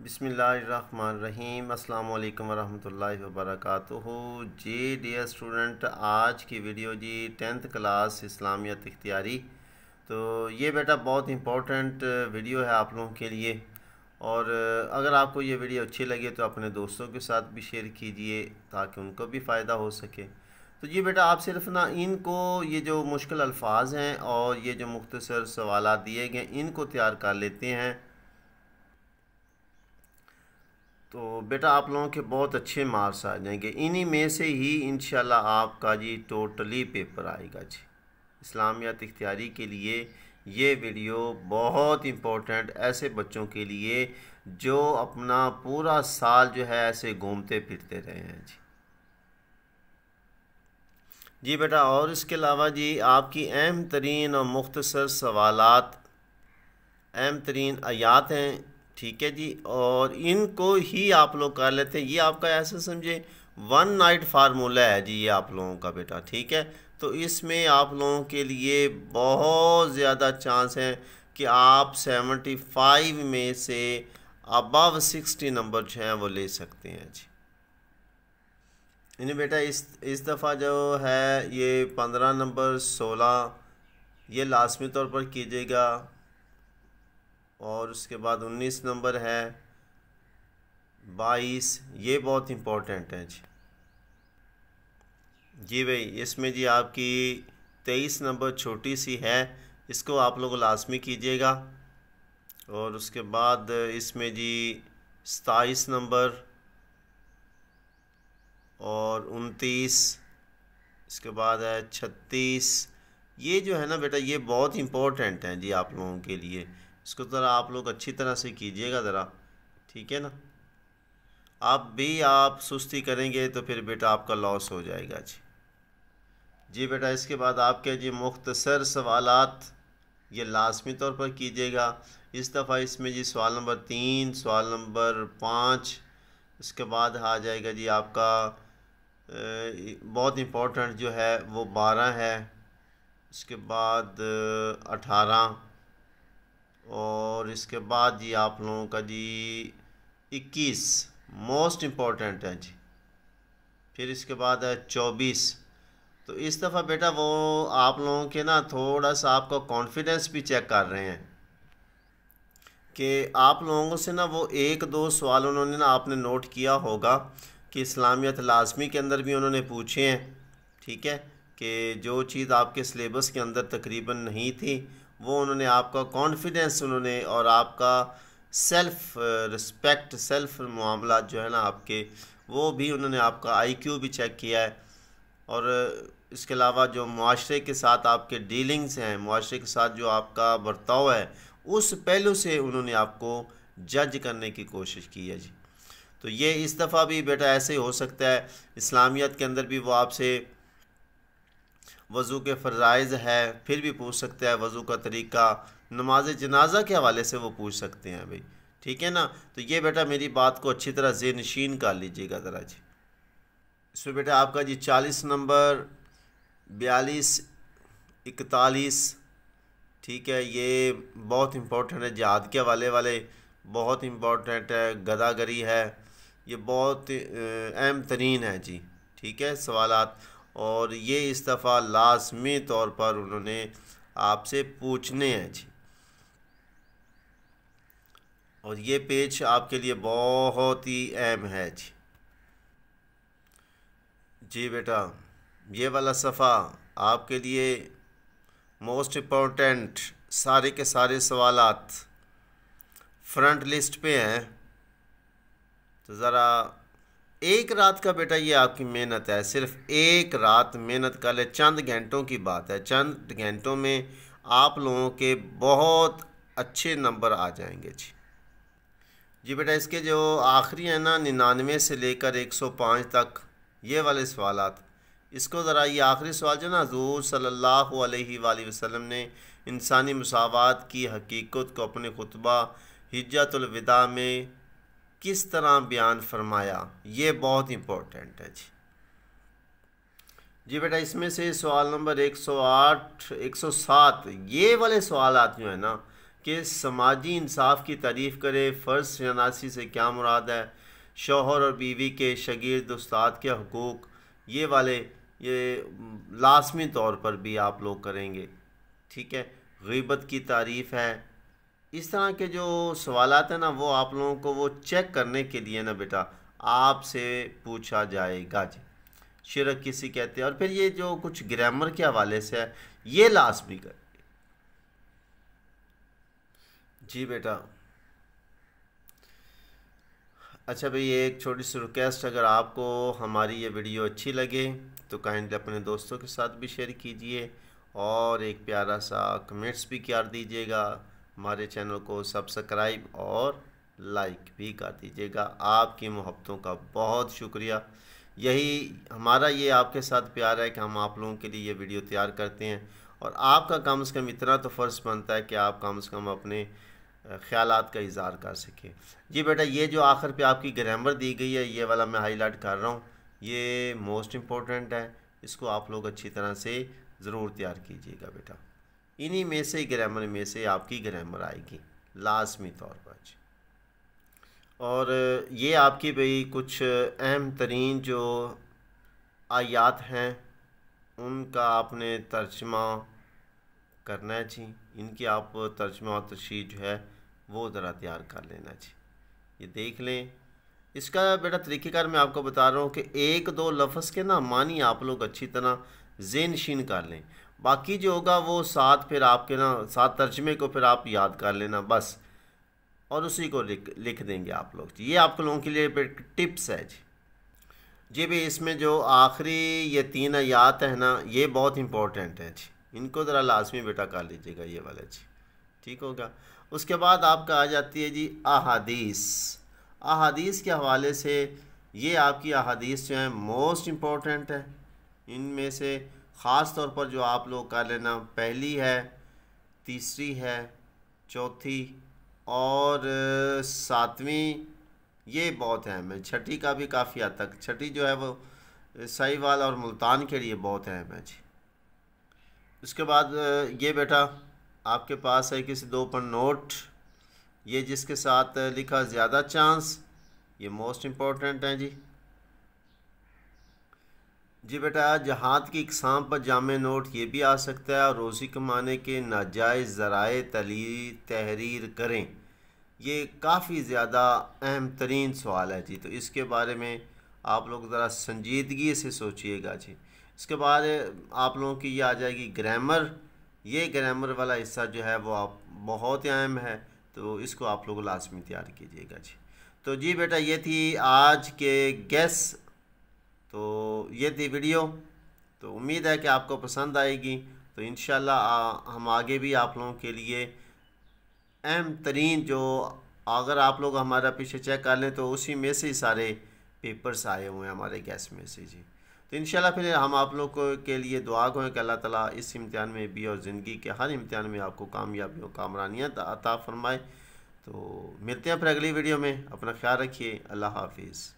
बिस्मिल्लाहिर्रहमानिर्रहीम अस्सलाम वालेकुम वरहमतुल्लाहि वबरकातुहू। जी डियर स्टूडेंट, आज की वीडियो जी 10th क्लास इस्लामियत इख्तियारी। तो ये बेटा बहुत इम्पोर्टेंट वीडियो है आप लोगों के लिए। और अगर आपको ये वीडियो अच्छी लगे तो अपने दोस्तों के साथ भी शेयर कीजिए ताकि उनको भी फ़ायदा हो सके। तो ये बेटा आप सिर्फ ना इनको ये जो मुश्किल अल्फाज हैं और ये जो मुख्तसर सवालात दिए गए इनको तैयार कर लेते हैं तो बेटा आप लोगों के बहुत अच्छे मार्क्स आ जाएंगे। इन्हीं में से ही इंशाल्लाह आपका जी टोटली पेपर आएगा जी। इस्लामियत इख्तियारी के लिए ये वीडियो बहुत इम्पोर्टेंट ऐसे बच्चों के लिए जो अपना पूरा साल जो है ऐसे घूमते फिरते रहे हैं जी। जी बेटा, और इसके अलावा जी आपकी अहम तरीन और मुख्तसर सवालात, अहम तरीन आयात हैं, ठीक है जी। और इनको ही आप लोग कर लेते हैं। ये आपका ऐसा समझे वन नाइट फार्मूला है जी ये आप लोगों का बेटा, ठीक है। तो इसमें आप लोगों के लिए बहुत ज़्यादा चांस हैं कि आप 75 में से अबव 60 नंबर जो हैं वो ले सकते हैं जी। इन्हें बेटा इस दफ़ा जो है ये 15 नंबर 16 ये लाजमी तौर पर कीजिएगा। और उसके बाद 19 नंबर है 22, ये बहुत इम्पोर्टेंट है जी। जी भाई, इसमें जी आपकी 23 नंबर छोटी सी है, इसको आप लोग लाजमी कीजिएगा। और उसके बाद इसमें जी 27 नंबर और 29, इसके बाद है 36। ये जो है ना बेटा ये बहुत इम्पोर्टेंट हैं जी आप लोगों के लिए। इसको ज़रा आप लोग अच्छी तरह से कीजिएगा ज़रा, ठीक है ना। आप सुस्ती करेंगे तो फिर बेटा आपका लॉस हो जाएगा जी। जी बेटा, इसके बाद आपके जी मुख्तसर सवालात ये लाजमी तौर पर कीजिएगा। इस दफ़ा इसमें जी सवाल नंबर 3, सवाल नंबर 5, इसके बाद आ जाएगा जी आपका बहुत इम्पोर्टेंट जो है वो 12 है, इसके बाद 18, और इसके बाद जी आप लोगों का जी 21 मोस्ट इम्पोर्टेंट है जी। फिर इसके बाद है 24। तो इस दफ़ा बेटा वो आप लोगों के ना थोड़ा सा आपका कॉन्फिडेंस भी चेक कर रहे हैं कि आप लोगों से ना वो एक दो सवाल उन्होंने ना आपने नोट किया होगा कि इस्लामियत लाजमी के अंदर भी उन्होंने पूछे हैं, ठीक है। कि जो चीज़ आपके सिलेबस के अंदर तकरीबन नहीं थी वो उन्होंने आपका कॉन्फिडेंस उन्होंने और आपका सेल्फ़ रिस्पेक्ट, सेल्फ़ मामला जो है ना आपके, वो भी उन्होंने आपका आईक्यू भी चेक किया है। और इसके अलावा जो मुआशरे के साथ आपके डीलिंग्स हैं, मुआशरे के साथ जो आपका बर्ताव है, उस पहलू से उन्होंने आपको जज करने की कोशिश की है जी। तो ये इस दफ़ा भी बेटा ऐसे हो सकता है इस्लामियत के अंदर भी वो आपसे वज़ू के फ़राइज़ है फिर भी पूछ सकता है, वज़ू का तरीक़ा, नमाज जनाजा के हवाले से वो पूछ सकते हैं भाई, ठीक है ना। तो ये बेटा मेरी बात को अच्छी तरह ज़ेहनशीन कर लीजिएगा ज़रा जी। इसमें बेटा आपका जी 40 नंबर 42 41, ठीक है, ये बहुत इम्पोर्टेंट है। जिहाद के हवाले वाले बहुत इम्पोर्टेंट है। गदागरी है, ये बहुत अहम तरीन है जी, ठीक है सवालात। और ये इस दफ़ा लाजमी तौर पर उन्होंने आपसे पूछने हैं जी। और ये पेज आपके लिए बहुत ही अहम है जी। जी बेटा, ये वाला सफ़ा आपके लिए मोस्ट इम्पोर्टेंट, सारे के सारे सवालात फ्रंट लिस्ट पे हैं। तो ज़रा एक रात का बेटा ये आपकी मेहनत है, सिर्फ एक रात मेहनत कर ले, चंद घंटों की बात है, चंद घंटों में आप लोगों के बहुत अच्छे नंबर आ जाएंगे जी। जी बेटा, इसके जो आखिरी है ना 99 से लेकर 105 तक ये वाले सवालात, इसको ज़रा ये आखिरी सवाल जो ना हुज़ूर सल्लल्लाहु अलैहि वसल्लम ने इंसानी मुसावात की हकीकत को अपने खुतबा हिज्जतुल विदा में किस तरह बयान फरमाया, ये बहुत इम्पोर्टेंट है जी। जी बेटा, इसमें से सवाल नंबर 108 107 ये वाले सवाल जो है ना कि समाजी इंसाफ की तारीफ़ करे, फ़र्ज़ शनासी से क्या मुराद है, शौहर और बीवी के, शागिर्द उस्ताद के हकूक़, ये वाले ये लाज़मी तौर पर भी आप लोग करेंगे। ठीक है, ग़ीबत की तारीफ़ है, इस तरह के जो सवालात हैं ना वो आप लोगों को वो चेक करने के लिए ना बेटा आपसे पूछा जाएगा जी। शिरक किसी कहते हैं, और फिर ये जो कुछ ग्रामर के हवाले से है ये लाज़मी कर जी बेटा। अच्छा भाई, एक छोटी सी रिक्वेस्ट, अगर आपको हमारी ये वीडियो अच्छी लगे तो काइंडली अपने दोस्तों के साथ भी शेयर कीजिए और एक प्यारा सा कमेंट्स भी कर दीजिएगा। हमारे चैनल को सब्सक्राइब और लाइक भी कर दीजिएगा। आपकी मोहब्बतों का बहुत शुक्रिया। यही हमारा ये आपके साथ प्यार है कि हम आप लोगों के लिए ये वीडियो तैयार करते हैं, और आपका कम से कम इतना तो फ़र्ज़ बनता है कि आप कम से कम अपने ख़यालात का इज़हार कर सकें। जी बेटा, ये जो आखिर पे आपकी ग्रामर दी गई है ये वाला मैं हाईलाइट कर रहा हूँ, ये मोस्ट इम्पोर्टेंट है, इसको आप लोग अच्छी तरह से ज़रूर तैयार कीजिएगा बेटा। इन्हीं में से ग्रामर में से आपकी ग्रामर आएगी लाजमी तौर पर। और ये आपकी भाई कुछ अहम तरीन जो आयात हैं उनका आपने तर्जमा करना है जी। इनकी आप तर्जमा और तशरीह जो है वो ज़रा तैयार कर लेना जी। ये देख लें, इसका बेटा तरीक़ेकार मैं आपको बता रहा हूँ कि एक दो लफ्ज़ के ना मानी आप लोग अच्छी तरह ज़ेहनशीन कर लें, बाकी जो होगा वो साथ फिर आपके ना साथ तर्जमे को फिर आप याद कर लेना बस, और उसी को लिख देंगे आप लोग जी। ये आप लोगों के लिए टिप्स है जी। जी भाई, इसमें जो आखिरी ये 3 आयात है ना ये बहुत इंपॉर्टेंट है जी, इनको ज़रा लाजमी बेटा कर लीजिएगा ये वाला जी, ठीक होगा। उसके बाद आपका आ जाती है जी अहादीस। अहादीस के हवाले से ये आपकी अहादीस जो है मोस्ट इम्पॉर्टेंट है। इनमें से ख़ास तौर पर जो आप लोग कर लेना, पहली है, तीसरी है, चौथी और 7वीं, ये बहुत अहम है। छठी का भी काफ़ी हद तक, छठी जो है वो साहिवाल और मुल्तान के लिए बहुत अहम है जी। उसके बाद ये बेटा आपके पास है किसी 2 पर नोट, ये जिसके साथ लिखा ज़्यादा चांस, ये मोस्ट इम्पोर्टेंट है जी। जी बेटा, जहाद की इकसाम पर जामे नोट ये भी आ सकता है, और रोज़ी कमाने के नाजायज़ ज़राए तहरीर करें, ये काफ़ी ज़्यादा अहम तरीन सवाल है जी। तो इसके बारे में आप लोग ज़रा संजीदगी से सोचिएगा जी। इसके बाद आप लोगों की ये आ जाएगी ग्रामर। ये ग्रामर वाला हिस्सा जो है वो आप बहुत अहम है, तो इसको आप लोग लाजमी तैयार कीजिएगा जी। तो जी बेटा, ये थी आज के गेस, तो ये थी वीडियो, तो उम्मीद है कि आपको पसंद आएगी। तो इंशाल्लाह हम आगे भी आप लोगों के लिए अहम तरीन जो, अगर आप लोग हमारा पीछे चेक कर लें तो उसी में से ही सारे पेपर्स आए हुए हैं हमारे गैस में से जी। तो इंशाल्लाह फिर हम आप लोग को के लिए दुआ करें कि अल्लाह ताला इस इम्तिहान में भी और ज़िंदगी के हर इम्तिहान में आपको कामयाबी और कामरानियाँ अता फरमाए। तो मिलते हैं फिर अगली वीडियो में, अपना ख्याल रखिए, अल्लाह हाफिज़।